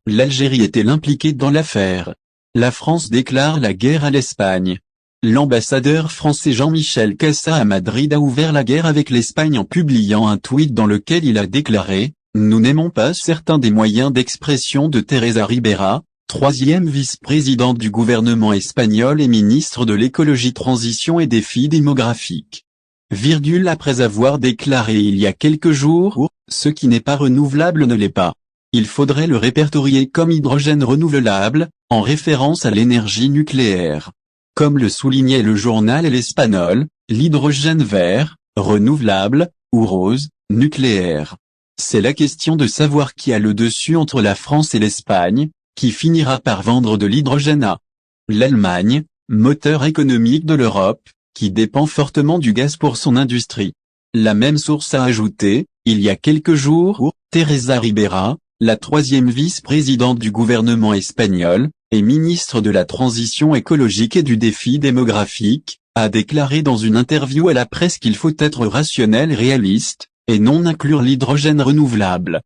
L'Algérie est-elle impliquée dans l'affaire? La France déclare la guerre à l'Espagne. L'ambassadeur français Jean-Michel Cassa à Madrid a ouvert la guerre avec l'Espagne en publiant un tweet dans lequel il a déclaré « Nous n'aimons pas certains des moyens d'expression de Teresa Ribera, troisième vice-présidente du gouvernement espagnol et ministre de l'écologie, transition et défis démographiques. » Après avoir déclaré il y a quelques jours « Ce qui n'est pas renouvelable ne l'est pas. Il faudrait le répertorier comme hydrogène renouvelable, en référence à l'énergie nucléaire. » Comme le soulignait le journal El Espagnol, l'hydrogène vert, renouvelable, ou rose, nucléaire. C'est la question de savoir qui a le dessus entre la France et l'Espagne, qui finira par vendre de l'hydrogène à l'Allemagne, moteur économique de l'Europe, qui dépend fortement du gaz pour son industrie. La même source a ajouté, il y a quelques jours, Teresa Ribera, la troisième vice-présidente du gouvernement espagnol, et ministre de la transition écologique et du défi démographique, a déclaré dans une interview à la presse qu'il faut être rationnel et réaliste, et non inclure l'hydrogène renouvelable.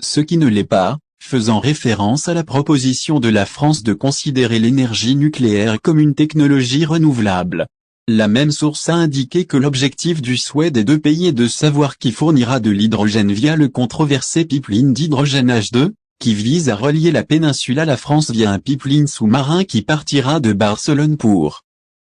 Ce qui ne l'est pas, faisant référence à la proposition de la France de considérer l'énergie nucléaire comme une technologie renouvelable. La même source a indiqué que l'objectif du souhait des deux pays est de savoir qui fournira de l'hydrogène via le controversé pipeline d'hydrogène H2, qui vise à relier la péninsule à la France via un pipeline sous-marin qui partira de Barcelone pour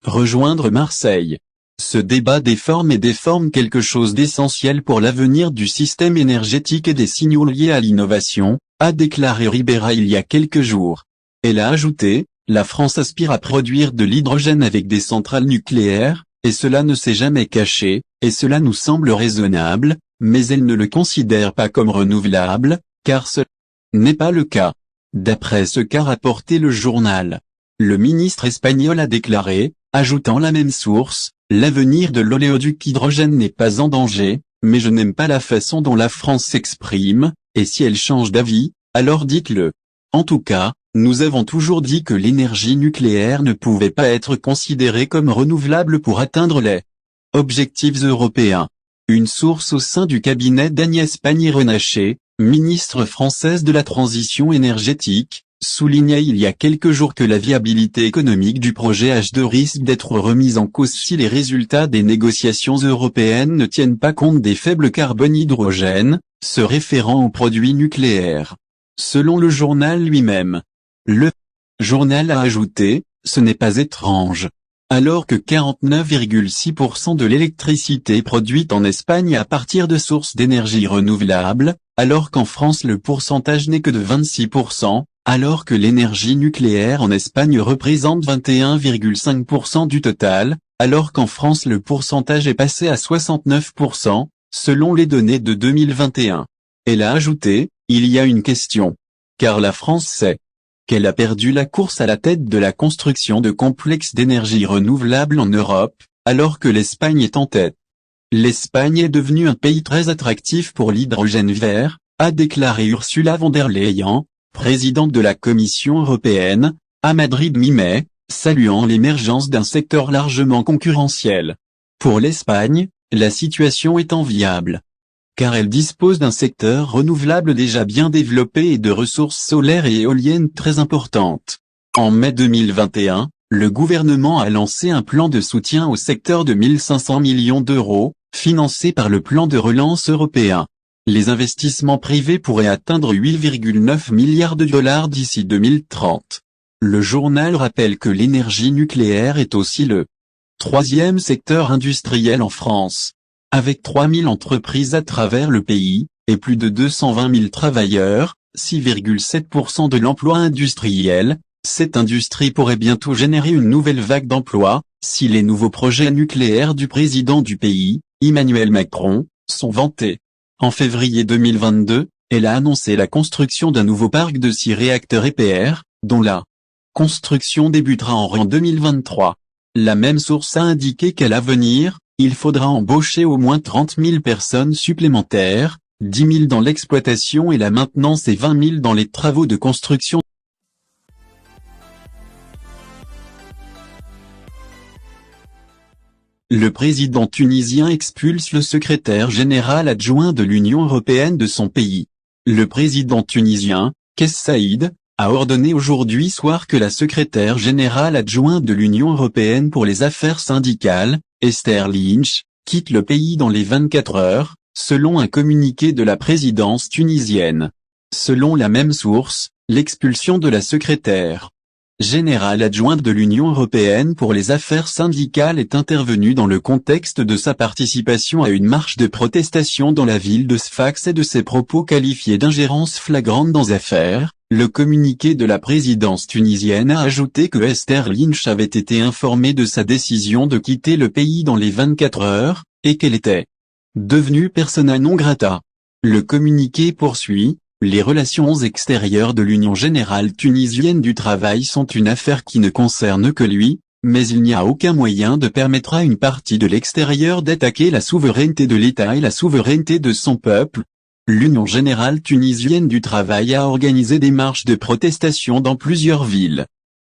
rejoindre Marseille. Ce débat déforme quelque chose d'essentiel pour l'avenir du système énergétique et des signaux liés à l'innovation, a déclaré Ribera il y a quelques jours. Elle a ajouté, la France aspire à produire de l'hydrogène avec des centrales nucléaires, et cela ne s'est jamais caché, et cela nous semble raisonnable, mais elle ne le considère pas comme renouvelable, car ce n'est pas le cas. D'après ce qu'a rapporté le journal, le ministre espagnol a déclaré, ajoutant la même source, l'avenir de l'oléoduc hydrogène n'est pas en danger, mais je n'aime pas la façon dont la France s'exprime, et si elle change d'avis, alors dites-le. En tout cas, nous avons toujours dit que l'énergie nucléaire ne pouvait pas être considérée comme renouvelable pour atteindre les objectifs européens. Une source au sein du cabinet d'Agnès Pannier-Runacher, ministre française de la transition énergétique, soulignait il y a quelques jours que la viabilité économique du projet H2 risque d'être remise en cause si les résultats des négociations européennes ne tiennent pas compte des faibles carbone hydrogène, se référant aux produits nucléaires. Selon le journal lui-même, le journal a ajouté, ce n'est pas étrange. Alors que 49,6% de l'électricité produite en Espagne à partir de sources d'énergie renouvelables, alors qu'en France le pourcentage n'est que de 26%, alors que l'énergie nucléaire en Espagne représente 21,5% du total, alors qu'en France le pourcentage est passé à 69%, selon les données de 2021. Elle a ajouté, il y a une question. Car la France sait qu'elle a perdu la course à la tête de la construction de complexes d'énergie renouvelable en Europe, alors que l'Espagne est en tête. L'Espagne est devenue un pays très attractif pour l'hydrogène vert, a déclaré Ursula von der Leyen, présidente de la Commission européenne, à Madrid mi-mai, saluant l'émergence d'un secteur largement concurrentiel. Pour l'Espagne, la situation est enviable, car elle dispose d'un secteur renouvelable déjà bien développé et de ressources solaires et éoliennes très importantes. En mai 2021, le gouvernement a lancé un plan de soutien au secteur de 1500 millions d'euros, financé par le plan de relance européen. Les investissements privés pourraient atteindre 8,9 milliards de dollars d'ici 2030. Le journal rappelle que l'énergie nucléaire est aussi le troisième secteur industriel en France. Avec 3000 entreprises à travers le pays, et plus de 220 000 travailleurs, 6,7% de l'emploi industriel, cette industrie pourrait bientôt générer une nouvelle vague d'emplois, si les nouveaux projets nucléaires du président du pays, Emmanuel Macron, sont vantés. En février 2022, elle a annoncé la construction d'un nouveau parc de 6 réacteurs EPR, dont la construction débutera en 2023. La même source a indiqué qu'à l'avenir, il faudra embaucher au moins 30 000 personnes supplémentaires, 10 000 dans l'exploitation et la maintenance et 20 000 dans les travaux de construction. Le président tunisien expulse le secrétaire général adjoint de l'Union européenne de son pays. Le président tunisien, Kais Saïed, a ordonné aujourd'hui soir que la secrétaire générale adjointe de l'Union européenne pour les affaires syndicales, Esther Lynch, quitte le pays dans les 24 heures, selon un communiqué de la présidence tunisienne. Selon la même source, l'expulsion de la secrétaire générale adjointe de l'Union européenne pour les affaires syndicales est intervenue dans le contexte de sa participation à une marche de protestation dans la ville de Sfax et de ses propos qualifiés d'ingérence flagrante dans affaires. Le communiqué de la présidence tunisienne a ajouté que Esther Lynch avait été informée de sa décision de quitter le pays dans les 24 heures, et qu'elle était devenue persona non grata. Le communiqué poursuit: les relations extérieures de l'Union générale tunisienne du travail sont une affaire qui ne concerne que lui, mais il n'y a aucun moyen de permettre à une partie de l'extérieur d'attaquer la souveraineté de l'État et la souveraineté de son peuple. L'Union générale tunisienne du travail a organisé des marches de protestation dans plusieurs villes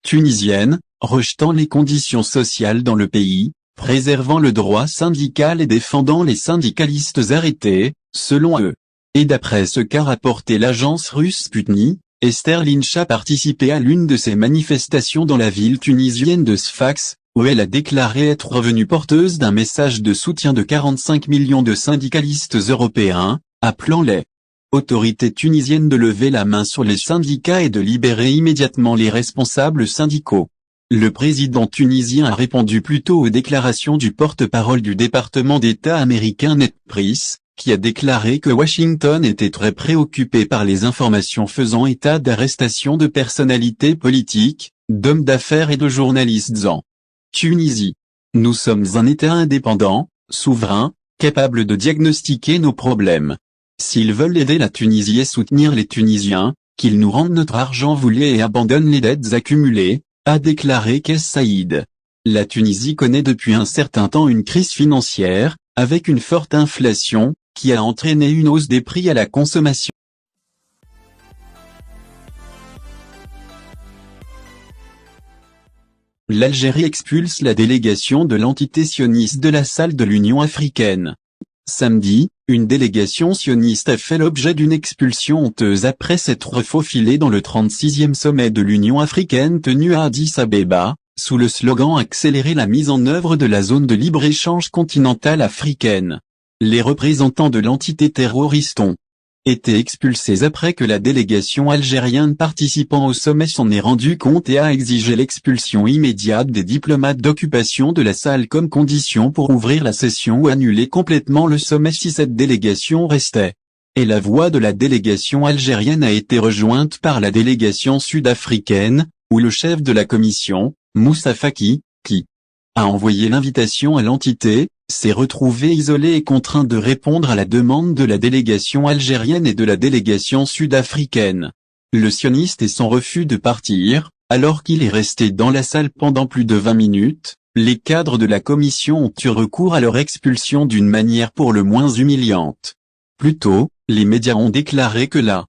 tunisiennes, rejetant les conditions sociales dans le pays, préservant le droit syndical et défendant les syndicalistes arrêtés, selon eux. Et d'après ce qu'a rapporté l'agence russe Sputnik, Esther Lynch a participé à l'une de ces manifestations dans la ville tunisienne de Sfax, où elle a déclaré être revenue porteuse d'un message de soutien de 45 millions de syndicalistes européens, appelant les autorités tunisiennes de lever la main sur les syndicats et de libérer immédiatement les responsables syndicaux. Le président tunisien a répondu plus tôt aux déclarations du porte-parole du département d'État américain Ned Price, qui a déclaré que Washington était très préoccupé par les informations faisant état d'arrestations de personnalités politiques, d'hommes d'affaires et de journalistes en Tunisie. Nous sommes un État indépendant, souverain, capable de diagnostiquer nos problèmes. S'ils veulent aider la Tunisie et soutenir les Tunisiens, qu'ils nous rendent notre argent volé et abandonnent les dettes accumulées, a déclaré Kais Saïed. La Tunisie connaît depuis un certain temps une crise financière, avec une forte inflation, qui a entraîné une hausse des prix à la consommation. L'Algérie expulse la délégation de l'entité sioniste de la salle de l'Union africaine. Samedi, une délégation sioniste a fait l'objet d'une expulsion honteuse après s'être faufilée dans le 36e sommet de l'Union africaine tenu à Addis Abeba, sous le slogan « Accélérer la mise en œuvre de la zone de libre-échange continentale africaine ». Les représentants de l'entité terroriste ont été expulsés après que la délégation algérienne participant au sommet s'en est rendue compte et a exigé l'expulsion immédiate des diplomates d'occupation de la salle comme condition pour ouvrir la session ou annuler complètement le sommet si cette délégation restait. Et la voix de la délégation algérienne a été rejointe par la délégation sud-africaine, où le chef de la commission, Moussa Faki, qui a envoyé l'invitation à l'entité, s'est retrouvé isolé et contraint de répondre à la demande de la délégation algérienne et de la délégation sud-africaine. Le sioniste et son refus de partir, alors qu'il est resté dans la salle pendant plus de 20 minutes, les cadres de la commission ont eu recours à leur expulsion d'une manière pour le moins humiliante. Plus tôt, les médias ont déclaré que la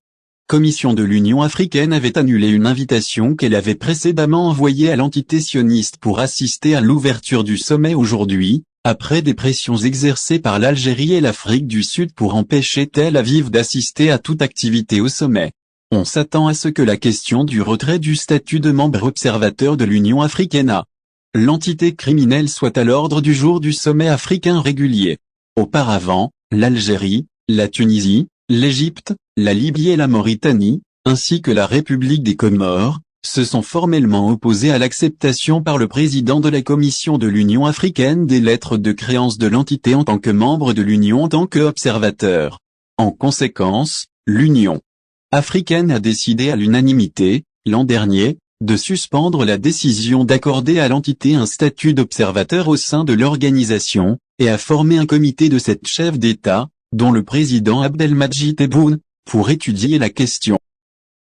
Commission de l'Union africaine avait annulé une invitation qu'elle avait précédemment envoyée à l'entité sioniste pour assister à l'ouverture du sommet aujourd'hui, après des pressions exercées par l'Algérie et l'Afrique du Sud pour empêcher Tel Aviv d'assister à toute activité au sommet. On s'attend à ce que la question du retrait du statut de membre observateur de l'Union africaine à l'entité criminelle soit à l'ordre du jour du sommet africain régulier. Auparavant, l'Algérie, la Tunisie, l'Égypte, la Libye et la Mauritanie, ainsi que la République des Comores, se sont formellement opposés à l'acceptation par le président de la Commission de l'Union africaine des lettres de créance de l'entité en tant que membre de l'Union en tant qu'observateur. En conséquence, l'Union africaine a décidé à l'unanimité, l'an dernier, de suspendre la décision d'accorder à l'entité un statut d'observateur au sein de l'organisation, et a formé un comité de 7 chefs d'État, dont le président Abdelmadjid Tebboune, pour étudier la question.